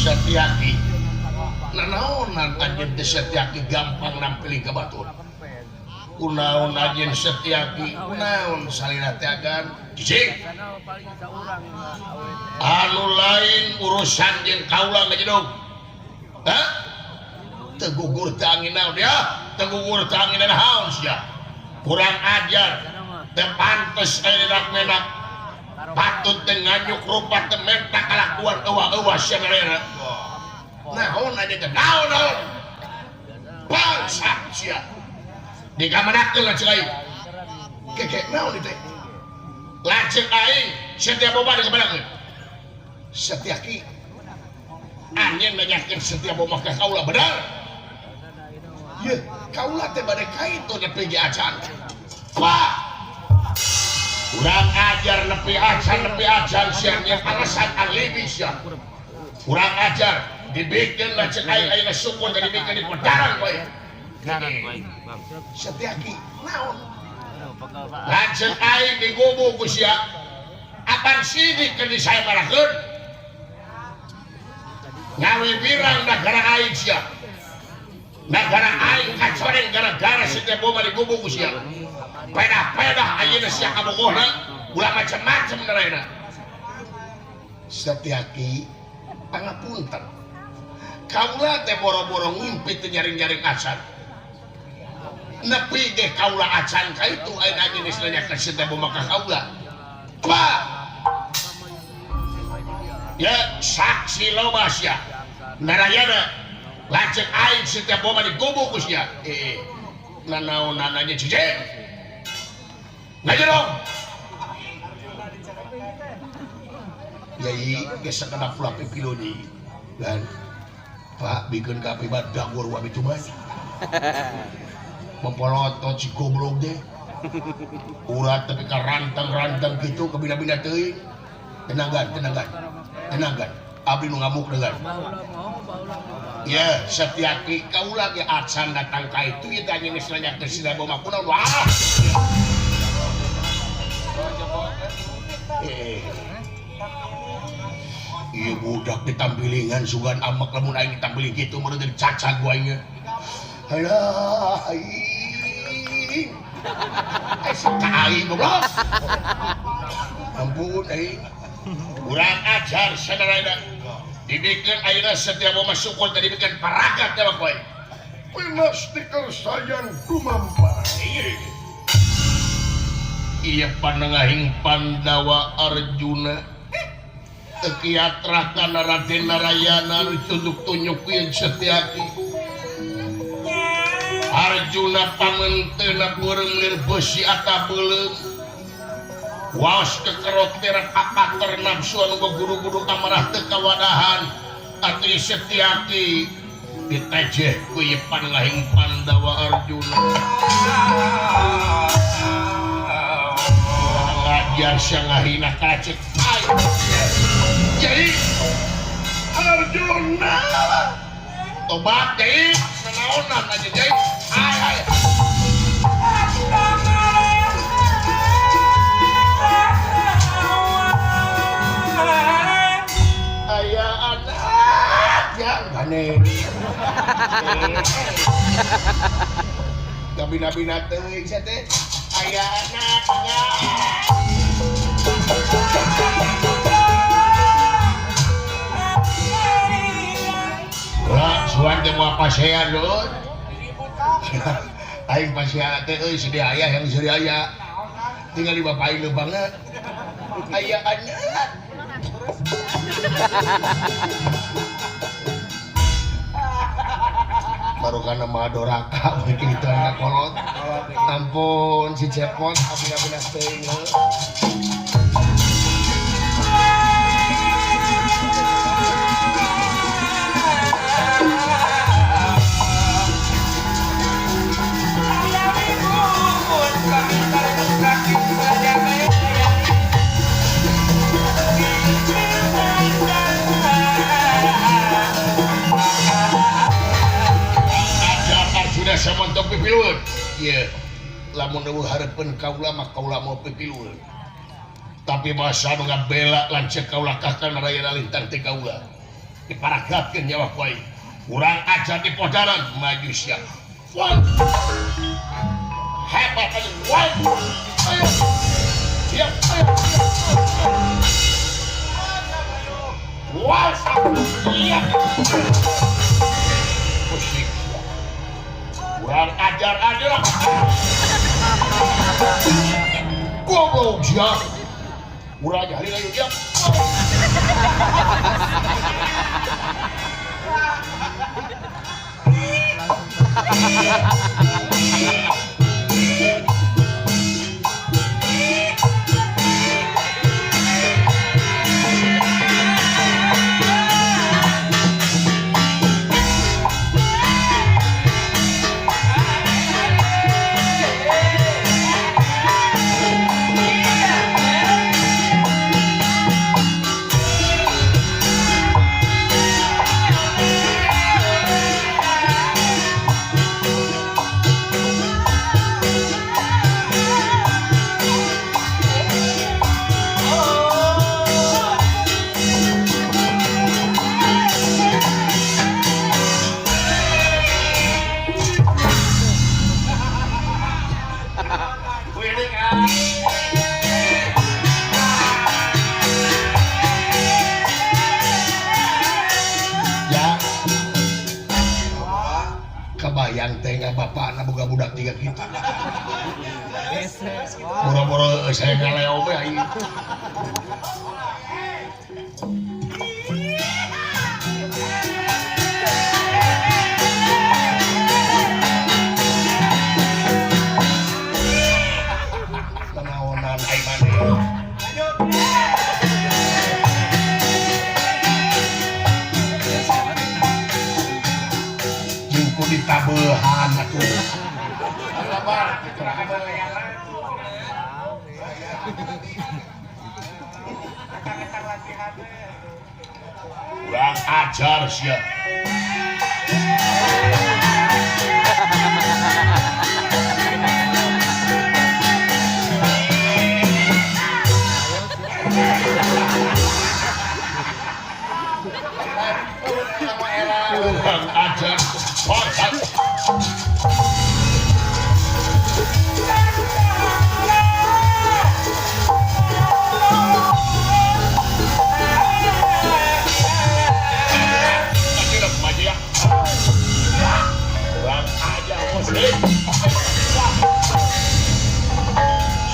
Setyaki nanaonan anjeun teh Setyaki gampang nampilin ka batur kunaon anjeun Setyaki kunaon salina teh agan cicing anu lain urusan jeung kaula ngajedog hah teu gugur teh angin naon ya teu gugur teh angin naon sia kurang ajar teu pantes aya menak patut dengan nyuk rupa temen tak kalakuan ewa-ewa sianerena naon aja teh naon bangsat sia digamanakeun lanceuk aing keke naon itu lanceuk aing setiap boba digamanakeun Setyaki anjeun nanyakeun setiap boba ka kaula bener ye kaula teh bade kaitu nepi ge acan wah kurang ajar nepi acan siangnya alasan alibi siang kurang ajar dibikin lanceuk aing ayeuna sukun jadi bikin di pedaran bae Setyaki naon lanceuk aing digubuk ku sia apan sidik ke di saya marakeun ngawe birang nagara aing sia nagara aing kacoreng gara-gara setiap boba digubuk ku sia pedah ayeuna sia kabogohna ulah macam-macam nerena Setyaki pangapunten kaula teh boro-boro ngimpi teu nyaring-nyaring acan nepi ge kaula acan ka itu ayeuna geus nanyakeun setiap boba ka kaula bah ya saksi loba sia narayana lanceuk aing setiap boba digubuk ku sia nanaonan aja cicing ngajerong yai geus sakana pula pipiloni dan Pak bikin kapi badak gua wabi cuma mempolotot si goblok deh urat tapi ka rantang gitu ke bina-bina teuing tenangkan abdi nu ngamuk dengan ya Setyaki kaula ge acan datang ka itu ieu teh geus nanyakeun sida boma kunaon wah iya budak ditampilingan sugan amak lamun aing ditampilin gitu menurut jadi cacat gua aingnya halah aing suka aing goblok ampun aing kurang ajar saudara dibikin ayeuna setiap mau masuk kota dibikin paragat ya boy punya stiker sayang kumampa iya panengahing Pandawa Arjuna Kekiatrakan Raden Narayana tunjuk-tunjukin Setyaki Arjuna pamenteuna beureum lir beusi atabeuleuh waos kekerot tera kapater nafsu anu guru-guru amarah teu kawadahan atuh Setyaki ditejeh ku ieu panengahing Pandawa Arjuna ngajar sangahina kacek jadi Arjuna tobat jadi senaonan aja jadi hai aya anak yang gane gabina-bina teuing sia teh aya anaknya suan teh moal pasean leuh aing pasean teh euy sedia aya yang sedia aya tinggal di bapak aing banget aya anak baru kana madoraka bikin itu anak kolot ampun si cepot abina-bina teuing samontok pipilueun ieu lamun eueuh hareupeun kaula mah kaula mau pipilueun tapi bahasa nu ngabela lanceuk kaula ka Narayana lintang teh kaula diparagakeun nyawa ku aing urang aja di podaran maju sia wah hebat aja wah ayo siap ayo wah siap musik urang ajar aja goblok sia urang aja hari ayo dia kebayang tengah bapak na boga budak tiga kita boro-boro saya ngaleo be aing tenaonan aing maneh ditabehan atuh labar kurang ajar sia kurang ajar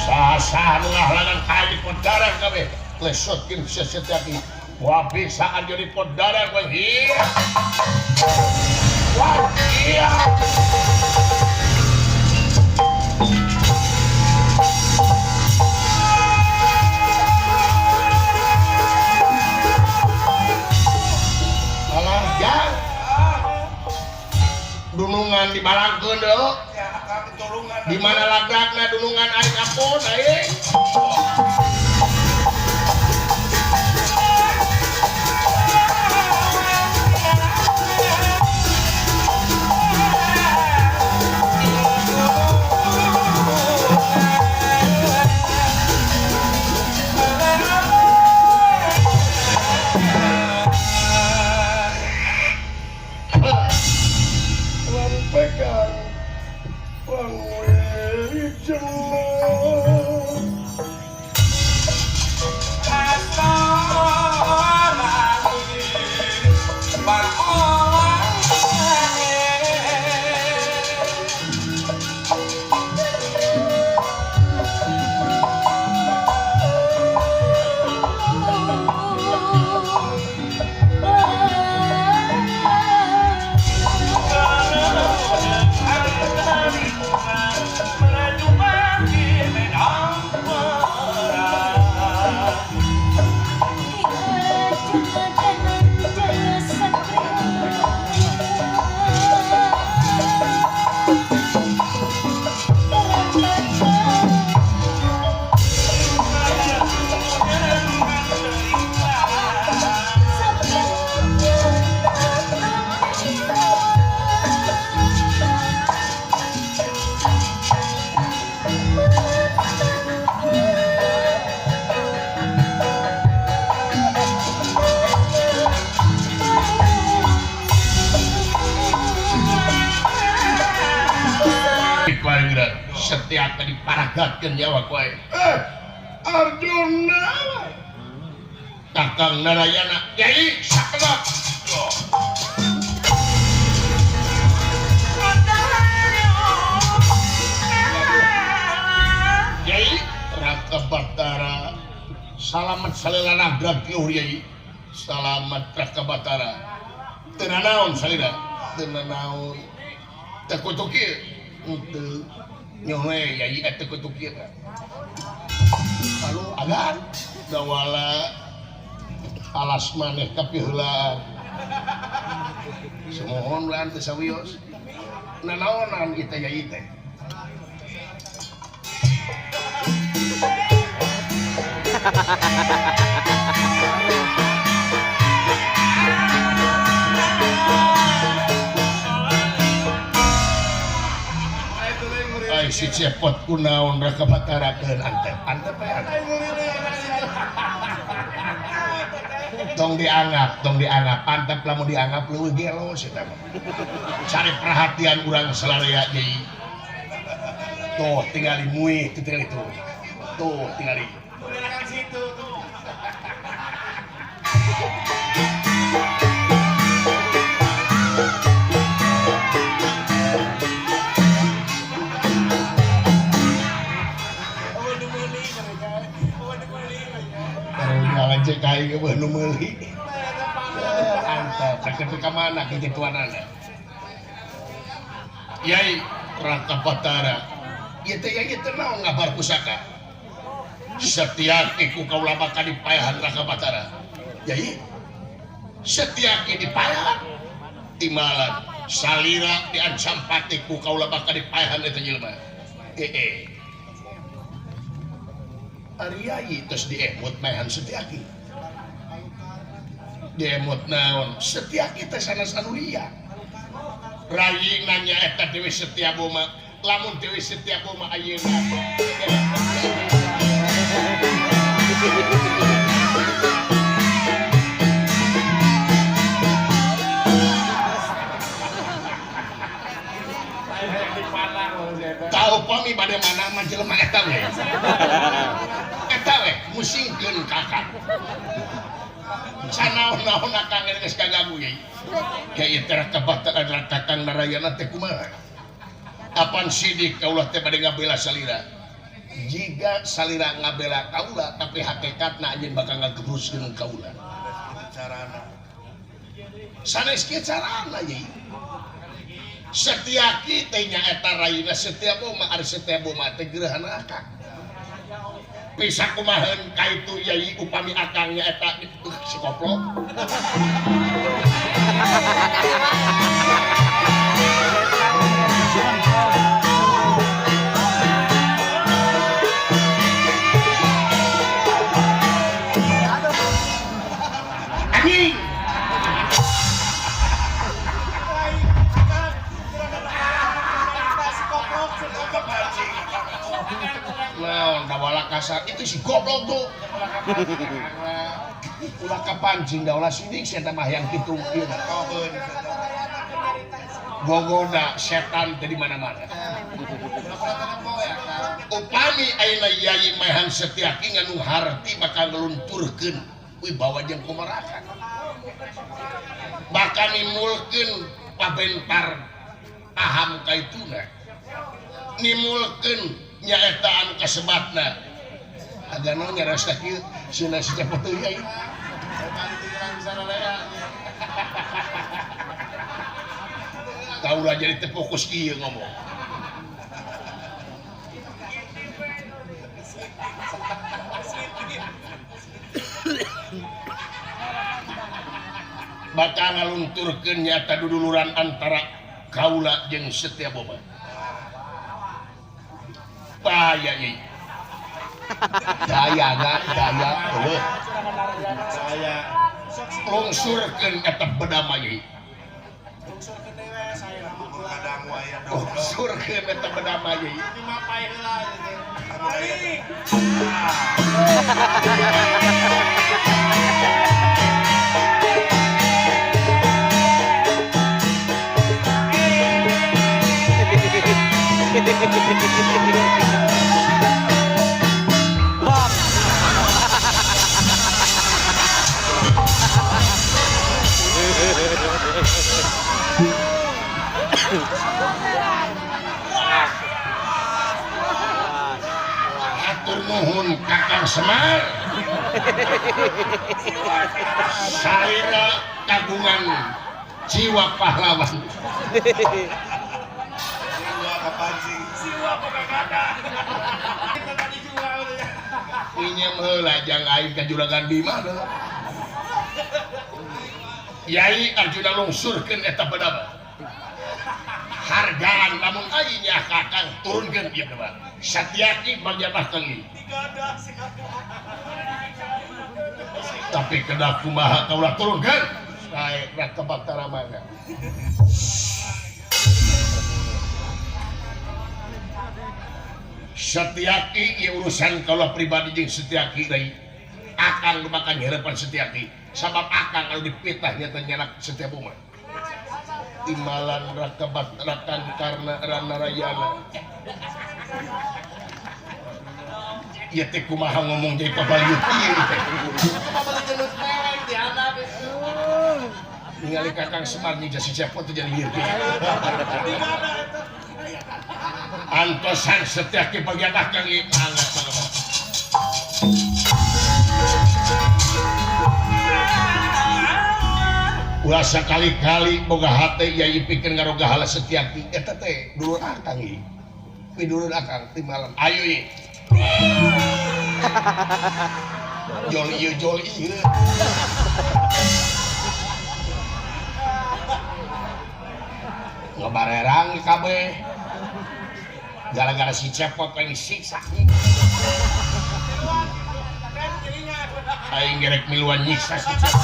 sah-sah ngahlangan kali podaran kabeh lesotkeun sesetiaki wah bisaan jadi podaran kowe iya wah iya alah jang dunungan dibalangkeun deuk di mana lagrakna dunungan aing apun aing setiap diparagatkeun Jawa ku aing. Arjuna. Kakang Narayana, Yai sakedap. Yai Raka Batara, salamet salilana gragiuh Yai. Salamet Raka Batara. Teu nanaon salira, teu nanaon. Teu kutuk ieu. Teu nyoe Yai teu kutuk ieu. Lalu agan dawala alas maneh kapiheulaan. Semohon ulah teu sawios. Nanaonan kita Yai teh. Ai si cepot kunaon Raka Batara keun antep ya. Tong dianggap antep lamun dianggap leuwih gelo eta mah. Cari perhatian urang salarea deui. Tuh tingali muih tinggal itu. Tuh tingali. Situ tuh. Cek aing ge beun nu meuli. Antep sakeut ka mana kituanana. Yai Raka Batara. Ieu teh Yai teh naon ngabar pusaka. Setiaki ku kaula bakal dipayahan Raka Batara. Yai setiaki dipayahan timalan salira diancam pati ku kaula bakal dipayahan eta jelema. Ari Yai terus diemut maehan setiaki. Diemut naon? Setiaki teh sanes anu liar. Rayina nyaeta Dewi Setiaboma. Lamun Dewi Setiaboma ayeuna. Tahu pami bade mana mah jelema eta we. Eta we musingkeun kakak. Sanaon-naon akang geus kagagu Yai. Yai teh Raka Batara Kakang Narayana teh kumaha? Apan sidik kaulah teh bade ngabela salira. Jiga salira ngabela kaula tapi hakikatna anjeun bakal ngagebruskeun kaula. Carana. Sanes kieu carana Yai. Setiaki teh nyaeta rayina Setiaboma ari Setiaboma teh geureuhna akang. Bisa kumahan kaitu Yai upami akangnya eta si koplok. Anjing. Nah, dawala kasar itu si goblok tuh. Ulah kapancing da ulah sidik saya mah yang kitu ieu mah. Gogoda setan teh di mana-mana. Upami ayeuna Yai maehan Setiaki nganu harti bakal ngelunturkeun wibawa jeung kumarakan. Bakal nimulkeun pabentar paham kaituna. Nimulkeun nyaeta anu kasebatna agana nyarasta kieu cenah cepet teuing Yai kaula jadi teu fokus kieu ngomong bakal ngalunturkeun nyata duduluran antara kaula jeung Setiaboma. Bahaya Yai. Daya eueuh. Daya lungsurkeun eta bedama Yai. Lungsurkeun dewe saya kadang waya. Lungsurkeun eta bedama Yai. Dimapai heula balik. Hehehe Atur nuhun Kakang Semar. Saira kagungan jiwa pahlawan. Inyem heula jang aing ka juragan Bima deui. Yai Arjuna lungsurkeun eta badaba. Hargaan lamun aing nya Kakang turunkeun ieu mah. Satyaki bagianah kang ieu. Tapi kedah kumaha kaulah turunkeun. Sae rek kebaktara mana. Setiaki ieu urusan kaulah pribadi jeung Setiaki deui. Akang bakal nyeurepan Setiaki. Sabab akang kalau dipitah nya teh nyanak Setyaboma. Timalan rakabat rakan karena rana rayana. Ieu teh kumaha ngomong jadi pabaliut ieu teh. Ningali Kakang Semar nya si Cepot teh jadi lieur. Antosan Setyaki bagian akang ieu anggat banget. Ulah sakali-kali boga hate yai pikeun ngaroga hala Setyaki eta teh dulur akang ieu. Pidulur akang ti malam. Ayo ieu. Jol ieu. Ngabarerang kabeh. Gara-gara si Cepot pengen disiksa. Aing gerek miluan nyiksa si Cepot.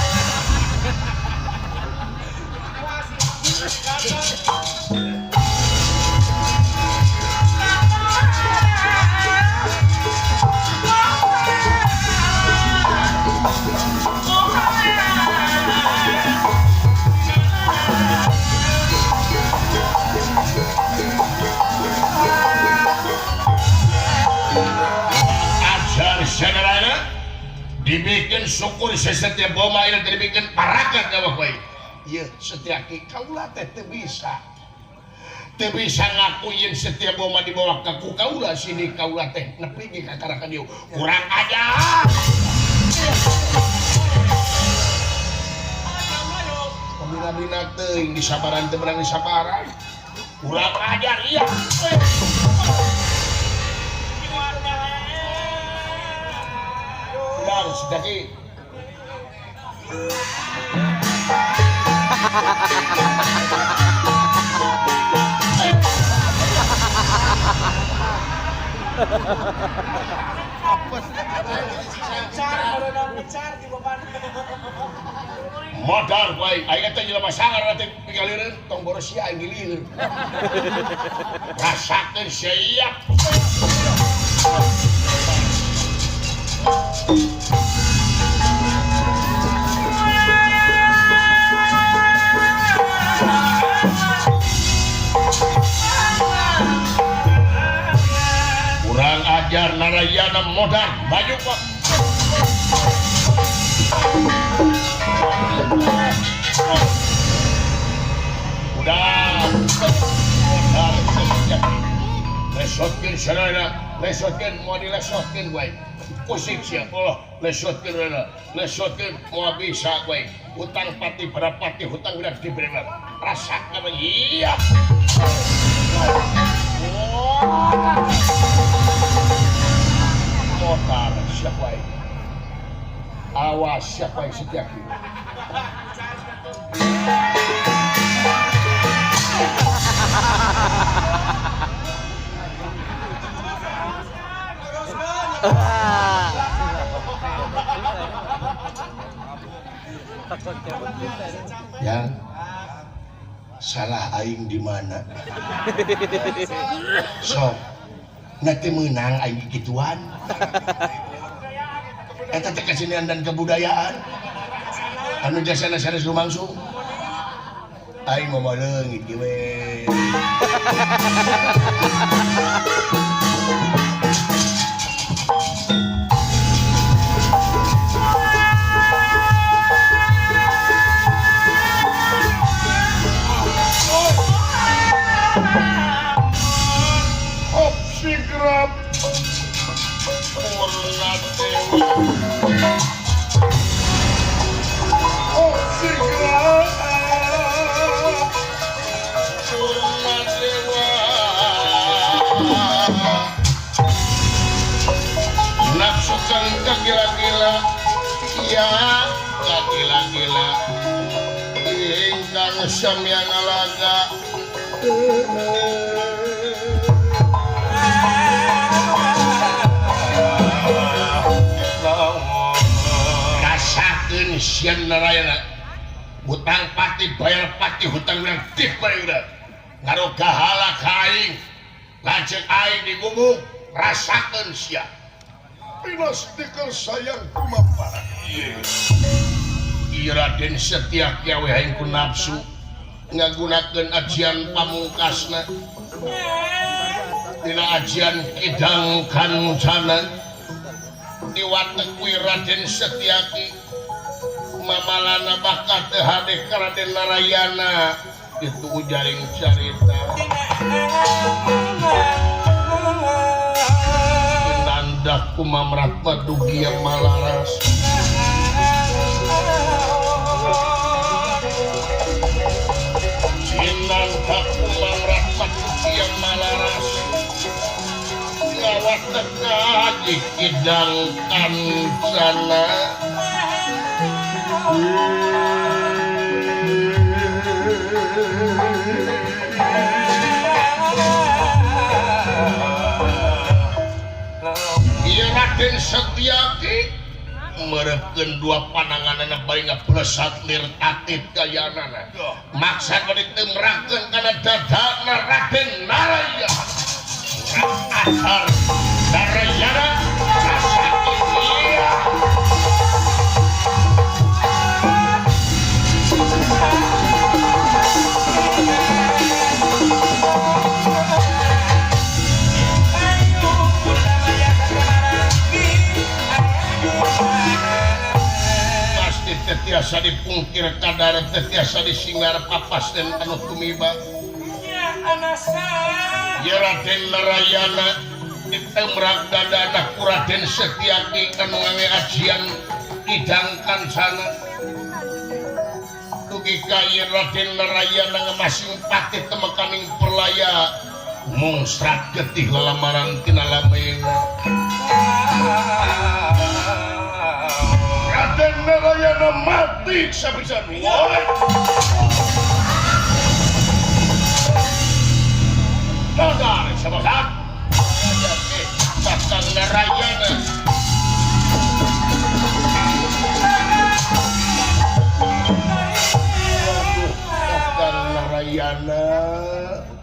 Ajar saudara dibikin syukur Setyaboma ini dibikin parakat ya bapak. Iya Setyaki kaulah teh teu bisa ngakuin Setyaboma di bawah kaku kaulah sini kaulah teh nepi ge kakarakan ieu kurang ajar. Pamina-mina teuing disabaran teu menang disabaran. Kurang ajar iya. Udah Setyaki. Modal baik, aing teh jelema sangar teh pigaleureun tong boros sia aing gilieur. Rasakeun siap. Kurang ajar Narayana modal maju Pak. Udah lesotkeun sadayana lesotkeun mau dilesotkeun we pusing sia Allah lesotkeun mau bisa we hutang pati berapati hutang udah diberi rasakan iya. Motar siapa ini? Awas siapa yang Setyaki? Yang salah aing di mana? Sok nanti menang aing gituan. Eta teh kesenian dan kebudayaan. Anu jasana sanes lumangsung. Aing mau leungit ge we. gila-gila ya gila-gila ingkang samya ngalaga rasakeun sian narayana hutang pati bayar pati hutang urang tip bae urang ngaruh gahala kaing lanceuk aing diguguk rasakeun sia pinastikeun sayang kumaparah ieu Raden Setyaki we aing ku nafsu ngagunakeun ajian pamungkasna dina ajian kidang kancana diwateg ku Raden Setyaki mamalana bakat teu hade ka Raden Narayana itu jaring carita nandak kumamrat padugi yang malaras nandak kumamrat padugi yang malaras ngawat teka di kidang kancana Raden Setyaki merepkeun dua pananganana bari ngapelesat lir tatib kayanana maksad bari temerakeun kana dadana Raden Narayana asar Narayana rasakeun ieu tiasa dipungkir kadar tiasa disingar papas dan anu tumiba ya Raden Narayana ditemrak dadana ku Raden Setyaki anu ngawe ajian kidang kancana dugi ka ieu Raden Narayana ngamasing pati temekaning perlaya mungsrat getih lelamaran tina lamena Raden Narayana mati sabisan Dadar sabasan Kakang Narayana Kakang Narayana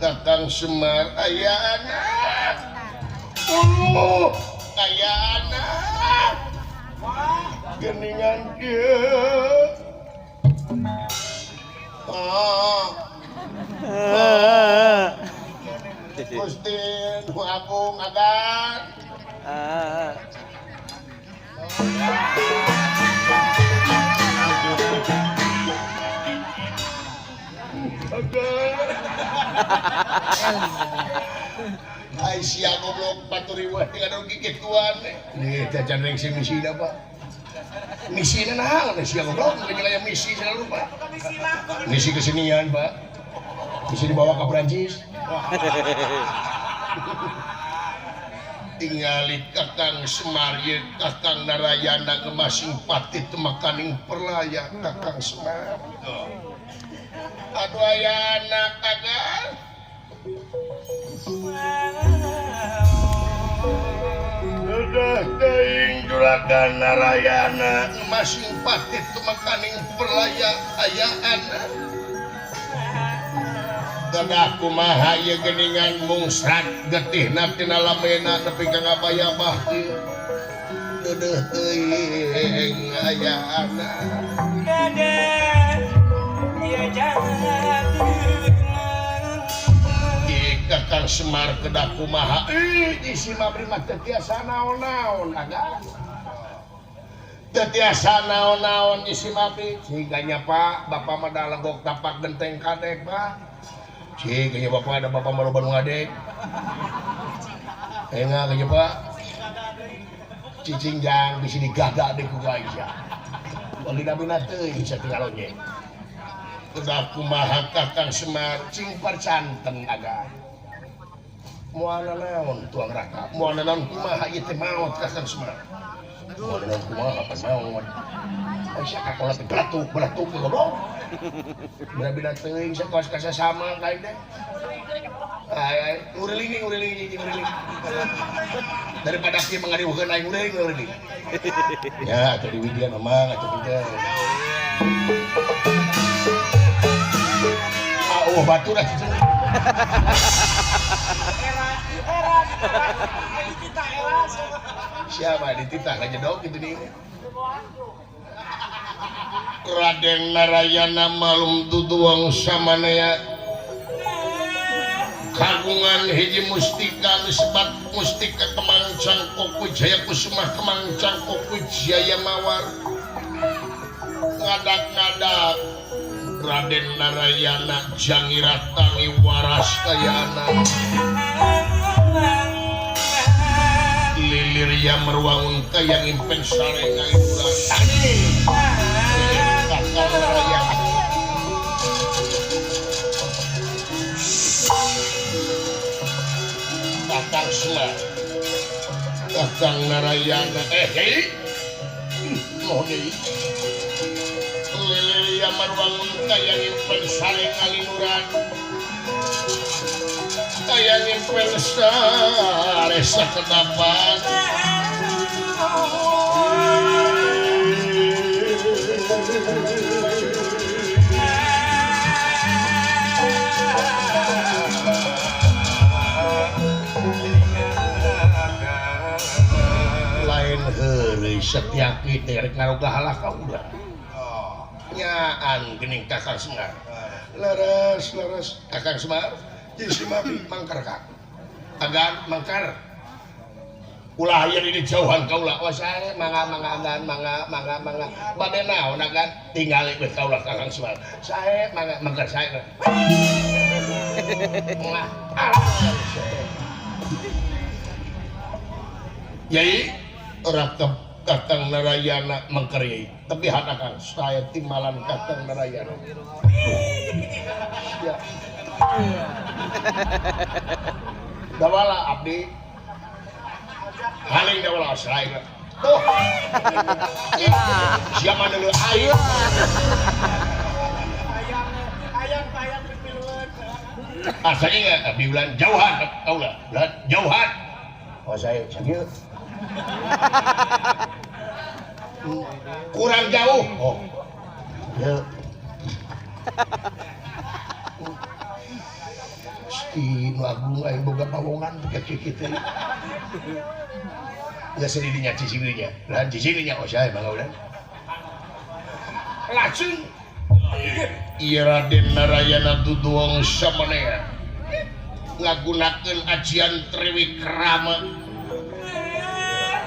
Kakang Semar aya anak ulmu aya anak geningan kieu Gustin ku Agung agan ai sia goblok baturi weh tinggal gigituan nih jajan ring si misina Pak misina naon sia goblok nganya misi selalu Pak misi kesenian Pak misi dibawa ke Prancis tingali Kakang Semar ye Kakang Narayana kemasing pati temakaning perlaya Kakang Semar aduh aya anak agan udah teuing Juragan Narayana masing pati temakaning perlaya aya anak gadah kumaha ieu geuningan mungsrat getihna tina lamena nepi ka ngabaya-bah deudeuh teuing aya anak gadah ieu Kakang Semar kedah kumaha isi mabri mah teu tiasa naon-naon agan teu tiasa naon-naon isi mabri ciganya Pak Bapak mah da legok tapak genteng kadek Pak ciganya Bapak ada Bapak mah loba nu ngadek enggak kanya Pak cicing jang bisi digaga deuk ku Aisyah wali nabina teuing satinggal onye kedah kumaha Kakang Semar cing percanten agan moal naon tuang raka moal naon kumaha ieu teh maot Kakang Semar Oh, dan kumaha apa naon? Aisyah kakola teh belatuk ke goblok. Bina-bina teuing sakos kasa sama kain teh. Ai nguriling. Daripada kieu mangadieukeun aing nguriling. Ya, atuh di widian emang atuh teh. Oh, batu dah. Siapa dititah aja dong gitu nih. Raden Narayana malum tutuang samanaya kagungan hiji mustika sebat mustika kemang cangkok wijaya kusumah kemang cangkok wijaya mawar ngadak-ngadak Raden Narayana jangiratangi waras kayana lilir yang meruang kayang impen sarenga ibulan tani kakak Narayana kakang Semar kakang Narayana mohon lilir yang meruang kayang impen sarenga linuran kayang impen saresa kedapan lain heureuy Setyaki teh rek ngaroga halaka udah nyaan geuning Kakang Semar leres Kakang Semar jeung si Mami mangkar ka agan mangkar ulah aya di jauhan kaula oh sae mangga bade naon agan tingali we kaula Kakang Semar sae mangkar sae lah Yai rakep Kakang Narayana mangkari tapi hanakan saya timbalan Kakang Narayana ya dawala abdi haling dawala asrai tuh siapa dulu air ayang pipiluan asanya nggak abdi bulan jauhan kaulah bulan jauhan oh saya sakit kurang jauh oh ya Inu agung aing boga pawongan kayak gitu ya sedidinya cicininya lan cicininya oh saya bangga udah lacung iya Raden Narayana tutuang samanea ngagunakeun ajian Triwikrama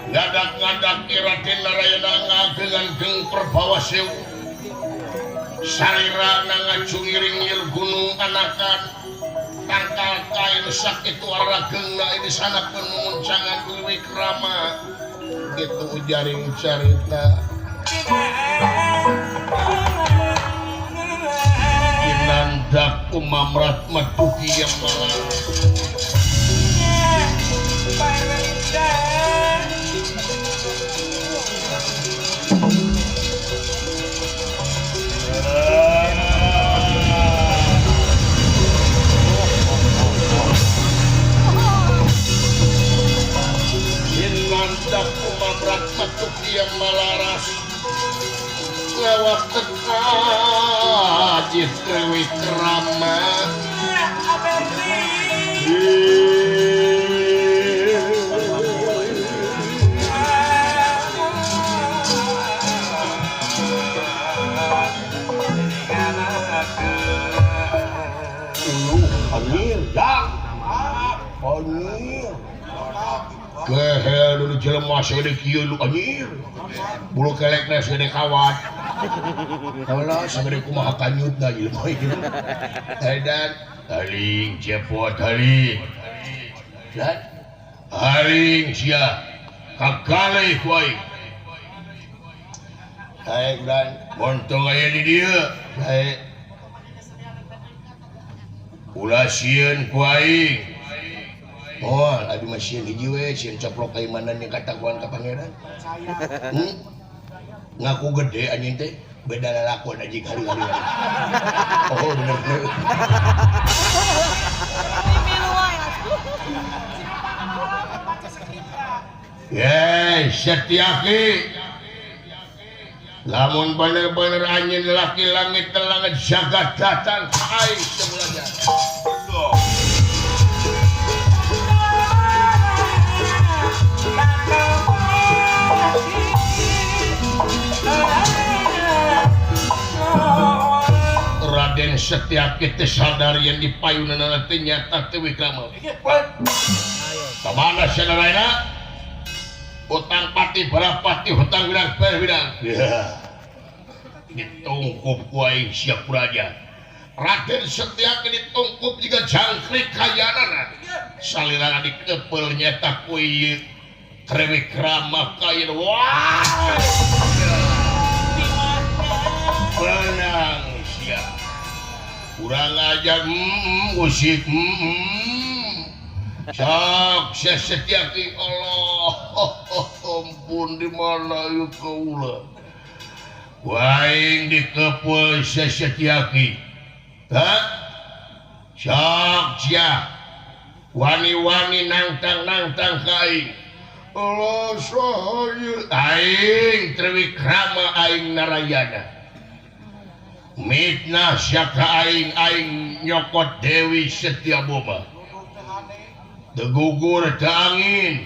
ngadak-ngadak Raden Narayana ngagengan geng perbawa sewu sarira ngacungiring gunung anakan tangkal kain sakit waragengna ini sana pun menguncangan Triwikrama gitu jaring carita inandak kumamrat maduki yang malah inandak kumamrat maduki yang malaras lewat teka Triwikrama anjir dak anjir kehel dulu jelema segede kieu lu anjir bulu kelekna segede kawat Allah segede kumaha kanyutna jelema ieu edan haling cepot haling dan haling sia kagaleh ku aing hae dan montong aya di dieu hae ulah sieun ku aing oh ada mesin hiji we sieun coplok kaimanan yang katakuan ka pangeran ngaku gede anjing teh beda lalakon anjing hari-hari oh bener Setiaki lamun bener-bener anjing laki langit telanget jagat datang aing sebelahnya Raden Setiaki teh sadar yang dipayunan teh nyata teh wikrama kemana saudara hutang pati berapati hutang bidang berbidang ya ditungkup ku aing siap raja Raden Setiaki ditungkup juga jangkrik kayanana salirana dikepel nyata ku ieu Triwikrama kain wah menang siap kurang ajar musik sok Setiaki Allah ampun di mana yuk kaula waing dikepul Setiaki sok siap wani-wani nangtang kain Allah saya aing Triwikrama aing Narayana mitnah syaka aing nyokot Dewi Setiaboma tegugur ke angin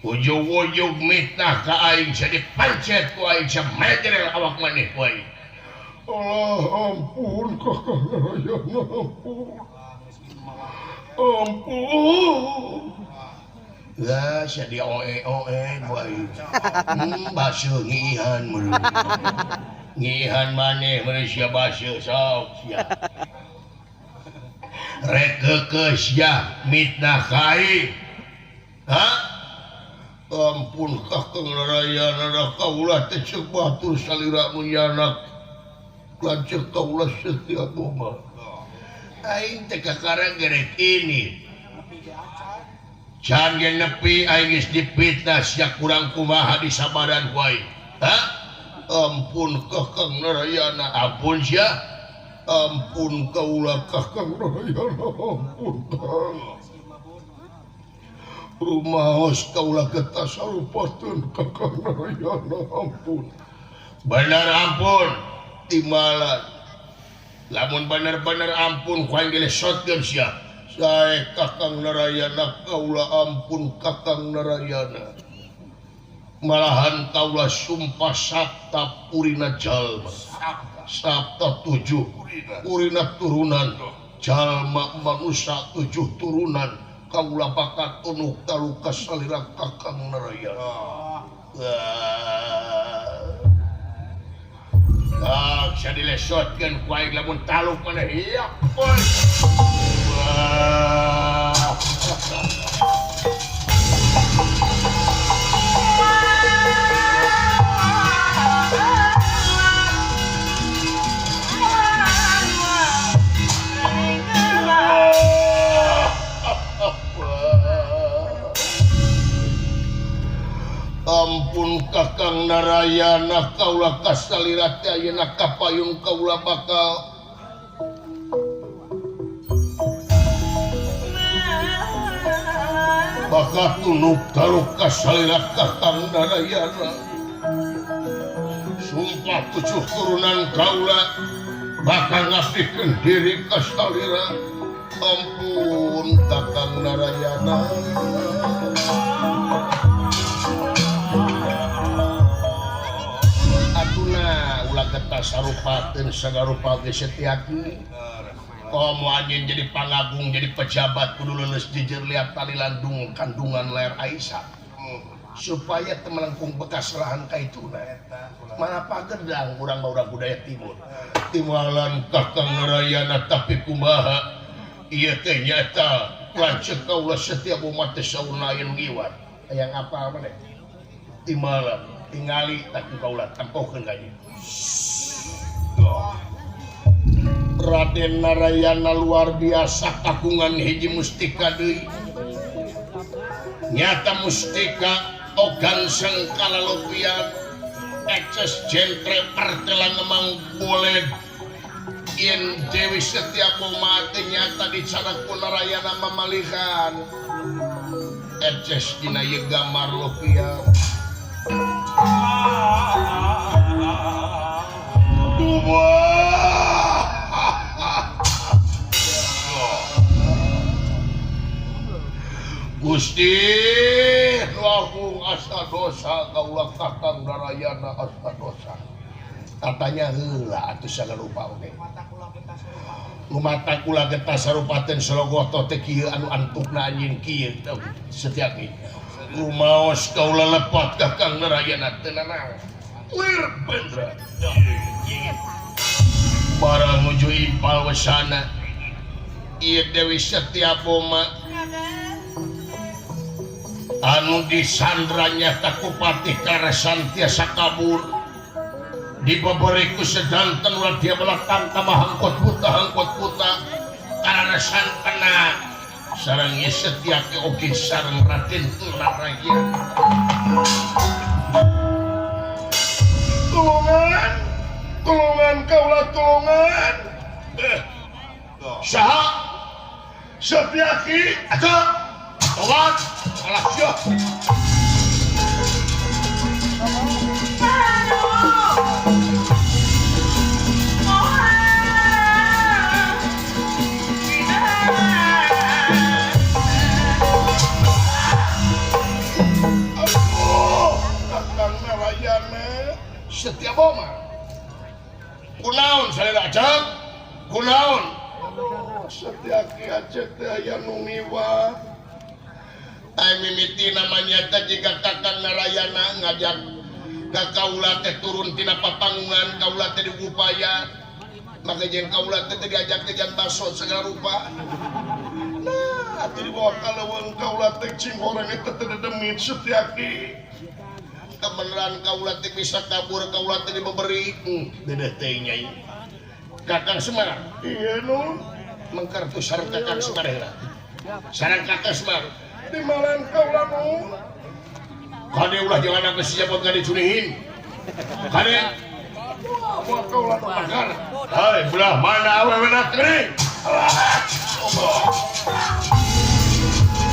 ujug-ujug mitnah ka aing jadi pancet ku aing samedrel awak maneh ku aing Allah ampun kakang Narayana ampun lah jadi oe ku aing basuh ngihan meureun ngihan maneh meureun sia basuh sok sia rekekeus ya mitnah ka aing ampun kakang Narayana kaulah teh ceuk batur salira mun nyanak lanceuk kaulah Setiaboma aing teh kakara gerek ini can ge nepi aing geus dipitnah sia kurang kumaha disabaran ku aing ampun kakang Narayana ampun sia ampun kaulah kakang Narayana ampun kang rumaos kaulah getah sarupateun kakang Narayana ampun bener ampun timalan lamun bener-bener ampun ku aing dilesotkeun sia sae kakang Narayana kaulah ampun kakang Narayana malahan kaulah sumpah sabta purina jalma sabta 7 purina turunan jalma manusia 7 turunan kaulah bakal tunuk taluka salira kakang Narayana bisa dilesotkeun ku aing lamun taluk maneh iya poe ampun kakang Narayana kaulah kasalira teh ayeuna kapayung kaulah bakal tunuk taluk kasalira kakang Narayana sumpah 7 turunan kaulah bakal ngabdikeun diri kasalira ampun kakang Narayana ulah getah sarupateun sagarupa ge Setiaki komo anjeun jadi pangagung jadi pejabat kudu leuleus jejer liat tali landung kandungan ler Aisyah supaya teu melengkung bekas lahan kaituna mana pagedang urang urang budaya timur timalan kakang Narayana tapi kumaha ieu teh nyata lanceuk kaulah Setiaboma teh sauna aya nu ngiwat aya ngapal maneh timalan tingali tak kaulah tampokeun ka ieu Raden Narayana luar biasa kagungan hiji mustika deui nyata mustika ogan sengkala lupian ekses jentre pertelang emang boleh yen Dewi Setyaboma nyata di sana kunarayana mamalihan ekses dina ye gambar lupian Gusti nuagung asa dosa kaulah kakang darayana asa dosa katanya heula atuh sagala rupa oge mata kula getah sarupateun Sologoto teh kieu anu antukna anjeun kieu Setyaki rumaos kaula lepat kakang darayana teu nanaon lir bener barang nuju impal wesana ieu Dewi Setyaboma anu disandranya Takupati Karasan tiasa kabur dibeberiku sedanten ulah dia belakang tambah hangkot buta karena kena sarang Setyaki oge sareng Raden Narayana tulungan kaulah tulungan saha Setyaki atuh Tawad, alah syah. Kakang Narayana Setyaboma. Kunaon salira ajeng? Kunaon? Setyaki aja teh aya nu ngiwa. Mimiti namanya jika kakang Narayana ngajak kaula teh turun tina papangungan kaula teh diupaya maka jeung kaula teh diajak ke jan baso segala rupa nah atuh dibawa ka leuweung kaula teh cing horeng eta teh demit Setyaki kebenaran kaula teh bisa kabur kaula teh diberi dedeh teh nyai Kakang Semar iya nu mangkartu sareng Kakang Semar sareng Kakang Semar di malan kaulah nu kade ulah jangan angke siapa gak dicunihin kade buat kaulah nu magar hai belah mana awewe nak kering alah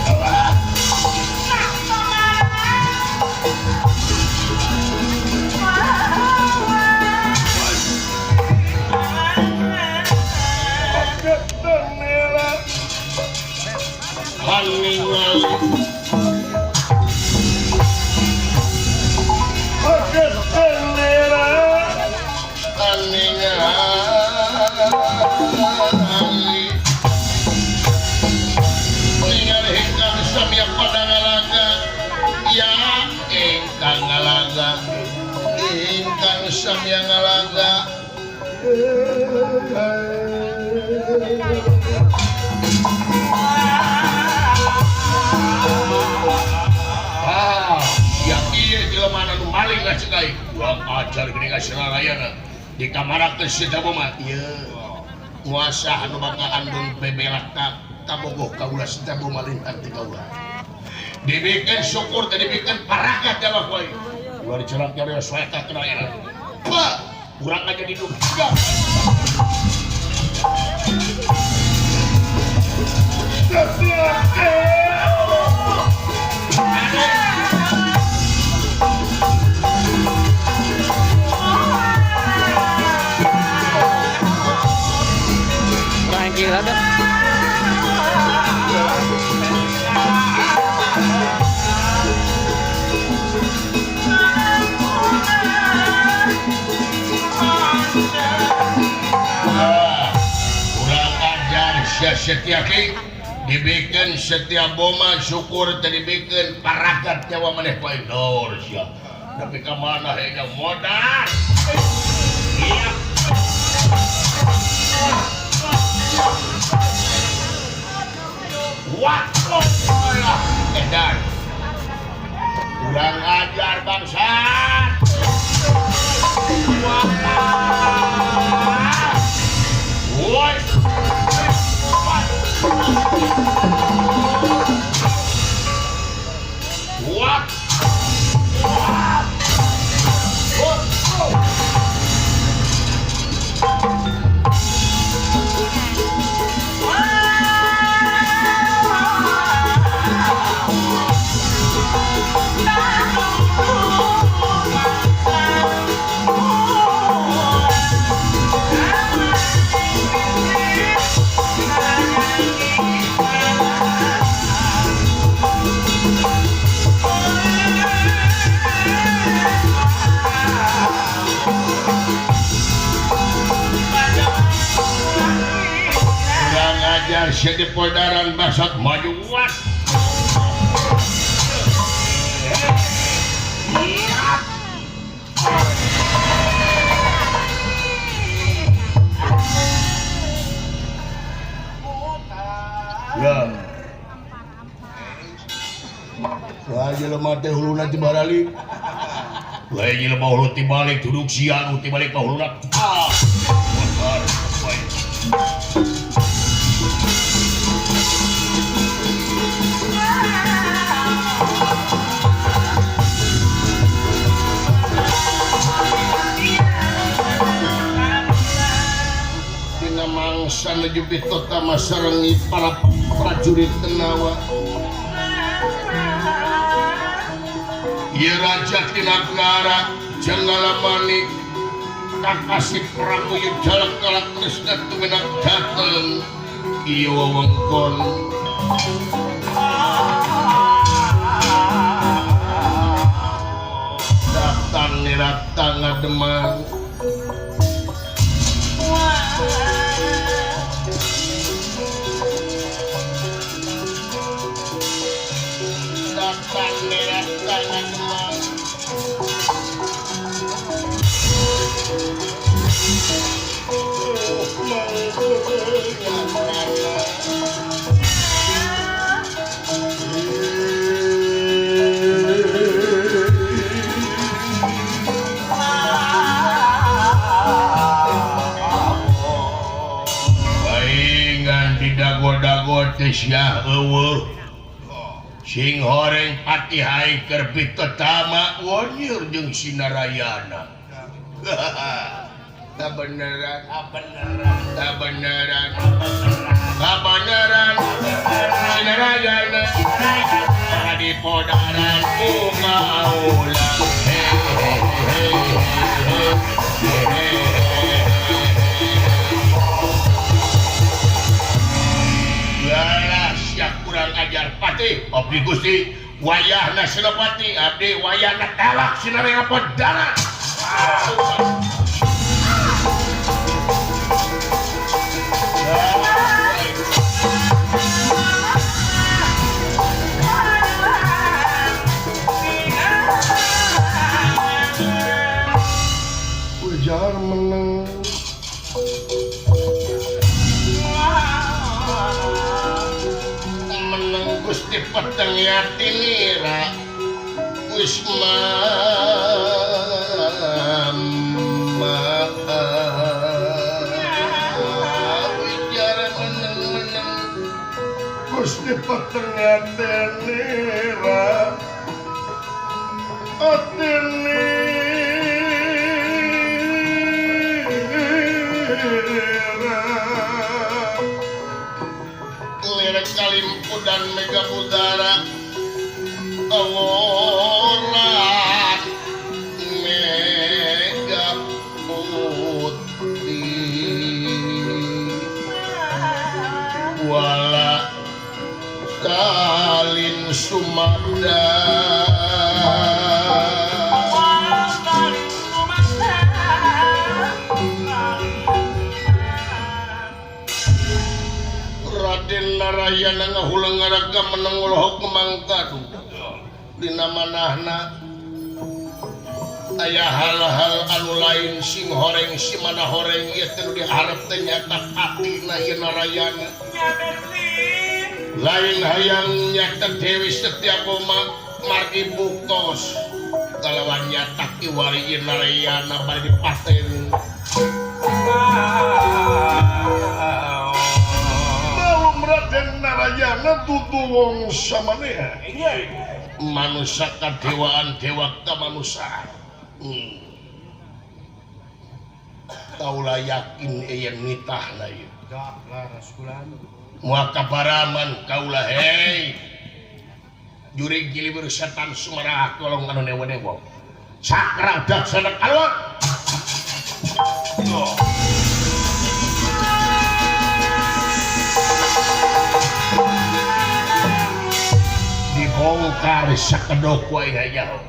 alah Haningal Paket bendera Haningal Ningal hingkang samya pada ngalaga Ya hingkang ngalaga Hingkang samya ngalaga mana nu maling lah cekai kurang ajar gini kasih Narayana di kamar ke Setyaboma iya nguasa anu bakal andung bebelak kabogoh kaulah Setyaboma lintang di kaulah dibikin syukur dan dibikin parakat ya lah kuai gua dicerak dari sueta Narayana pak kurang aja di dulu Gila tuh. Kurang ajar Setyaki dibikin Setyaboma syukur tadi dibikin parakat nyawa maneh poe dor sia tapi ka mana hanya modal iya waktu edan kurang ajar bangsat woi ajar di podaran basat maju wat. Ya. Wah, jelema teh huluna tibalik. Wah, jelema hulu tibalik duduk siang tibalik ka huluna. Ah. Benar. Dina mangsa nuju pitota masarengi para prajurit tenawa. Ieu raja tina negara Janggala Manik kakasih Prabu Yudhala Kala Kresna tumindak dateng ieu wewengkon. Datang niratang ngademang datang niratang ngademang dago-dago teh sia eueuh sing horeng pati hai keur pitetama wonyeur jeung sinarayana. Kabeneran sinarayana di podaran umaulang kurang ajar pati abdi Gusti wayahna Senopati abdi wayahna telak sinaraya podana. Ujar meneng Gusti peteng yati nira wisma wicara meneng Gusti peteng yati nira ati Kalimpu dan Mega Putara aworat Mega Putih wala kalin sumada Narayana ngahulang ngaraga menang ulohok memangkadu dina manahna aya hal-hal anu lain sing horeng si mana horeng ieu teh diharep teh nyata patina ieu Narayana lain hayang nyata Dewi Setyaboma margi buktos kalawan nyata kiwari ieu Narayana bari dipaten Raden Narayana dudu wong samaneh manusia kadewaan dewa kamanusiaan kaula yakin yen nitahna ieu moal kabaraman kaula hei jurig gilibur setan sumaraha kolong anu newo-newo sakra daksana kalwa dibongkar sakedok wae hayang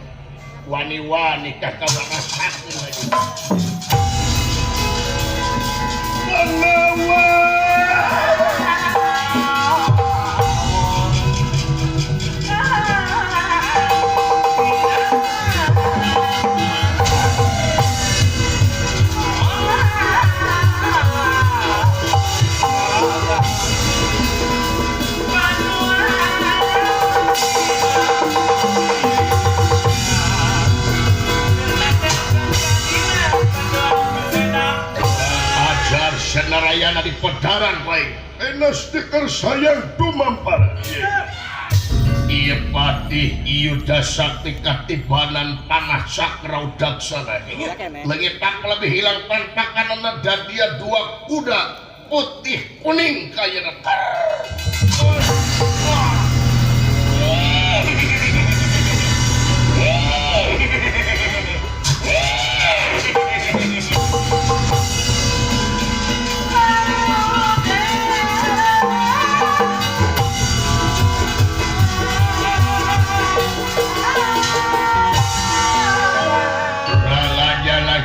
wani-wani kakawarasakeun lagi menawa ayana di pedaran baik enas stiker sayang dumampar iya patih Yuda Sakti katibanan panah sakra udaksana langit tak lebih hilang pantakan dan dia dua kuda putih kuning kaya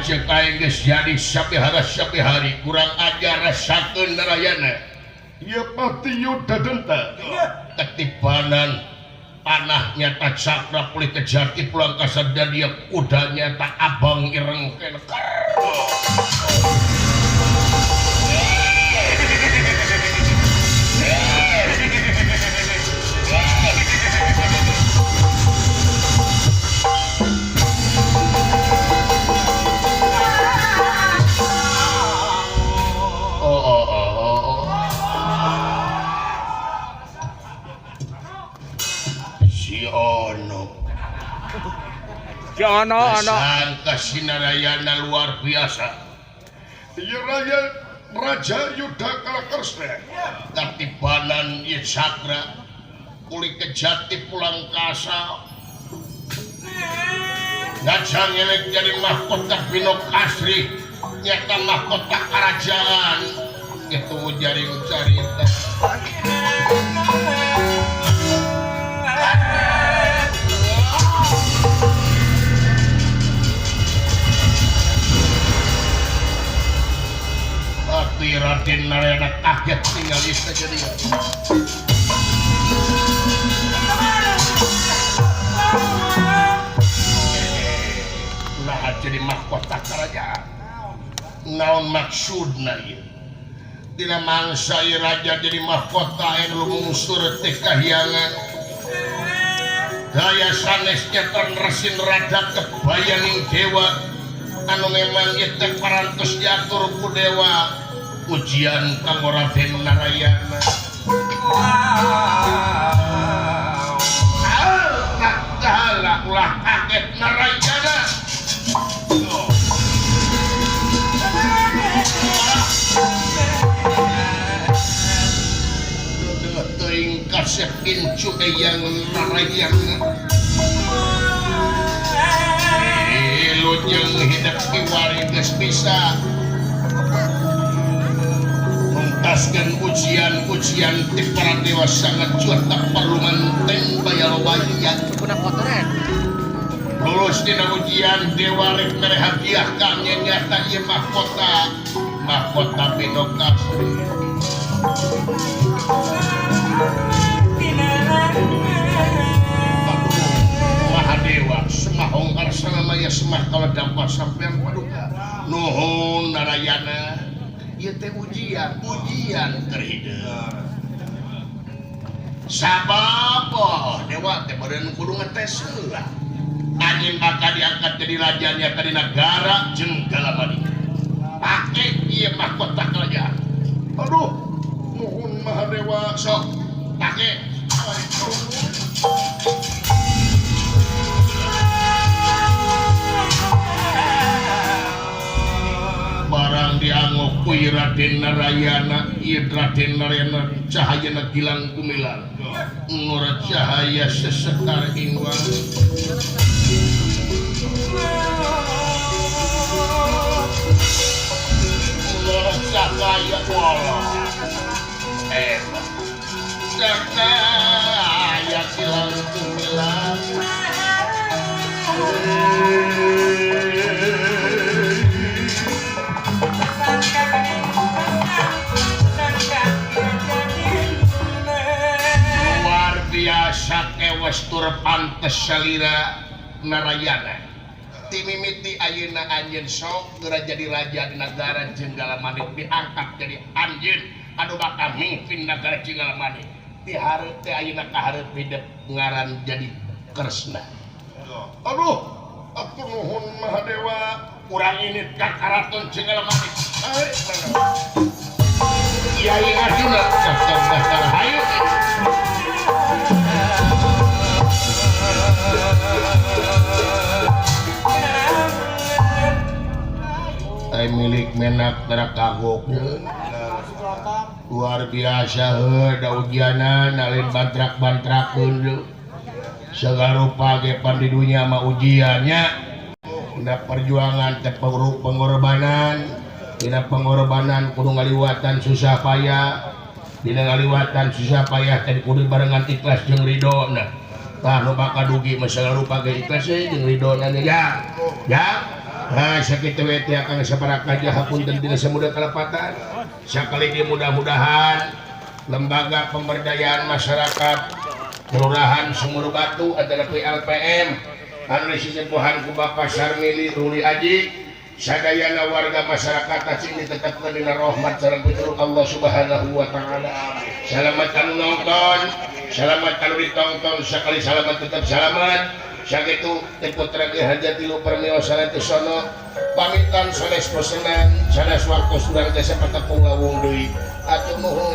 cekai geus jadi sapi hari kurang ajar rasakeun narayana ieu pati Yuda denta ketibanan panahnya tak sakra pulih kejati pulang kasada dia kudanya tak abang ireng kena ono sangka sinarayana luar biasa iya Raja Yuda Kalakersna katibanan ieu sakra kuli kejati pulang kasa ngajang elek jadi mahkota Bino Kasri nyata mahkota kerajaan itu jaring carita tapi Raden Narayana kaget tinggal istri jadi nah jadi mahkota kerajaan naon maksudna ieu dina mangsa ieu raja jadi mahkota anu mungsur teh kahyangan daya sanesnya tan resin rada kebayaning dewa anu memang ieu teh parantos diatur ku dewa ujian kanggo Raden Narayana ulah kaget Narayana teuing kasep incu eyang Narayana lu jeung hidup kiwari geus bisa mentaskan ujian ti para dewa sangat cuat tak perlu manteng bayar wajah lulus dina ujian dewa rek mere hadiah kami nyata ieu mahkota Bino Kasri Mahadewa semahong arsana maya semah kalau dampar sampean paduka nuhun Narayana ieu teh ujian keur hidup sabab dewa teh beureun kudu ngetes heula anjeun bakal diangkat jadi rajanya ka di negara Jenggalamani pake ieu mahkota kerajaan aduh nuhun Mahadewa sok pake barang dianggo ku Raden Narayana ieu Raden Narayana cahayana gilang gumilang nur cahaya sesekar ingwang nur cahaya wala cahaya gilang gumilang luar biasa kewas tur pantes salira Narayana timimiti ayeuna anjeun sok geura jadi raja di negara Jenggalamani diangkat jadi anjeun anu bakal mimpin negara Jenggalamani di hareup teh ayeuna kahareup hidup ngaran jadi Kresna aduh aku nuhun Mahadewa kurang ini ka karaton Jenggalamani Kiai Arjuna daftar hayu milik menak terak kagok luar biasa da ujianan alin bantrak-bantrakeun segala rupa ge di dunia mah ujiannya dina perjuangan teh pengorbanan dina pengorbanan kudu ngaliwatan susah payah dina ngaliwatan susah payah teh kudu barengan ikhlas jeung ridona tah nu bakal dugi mah segala rupa ge ikhlas jeung ridona ya nah sakitu we teh kang sabaraka hapunten dina samuda kalepatan sakali dia mudah-mudahan lembaga pemberdayaan masyarakat Kelurahan Sumur Batu adalah PLPM anu disisipuhan ku Bapak Sarmili Ruli Aji sadayana warga masyarakat tasing ditetapkeun dina rahmat sareng pitulung Allah Subhanahu wa taala. Selamat anu nonton, selamat anu ditonton, sakali selamat tetap selamat. Sakitu teh putra ge hajatilu permiosana teh sono pamitan sanes posenan sanes waktu surang teh sapatepung lawung deui atuh nuhun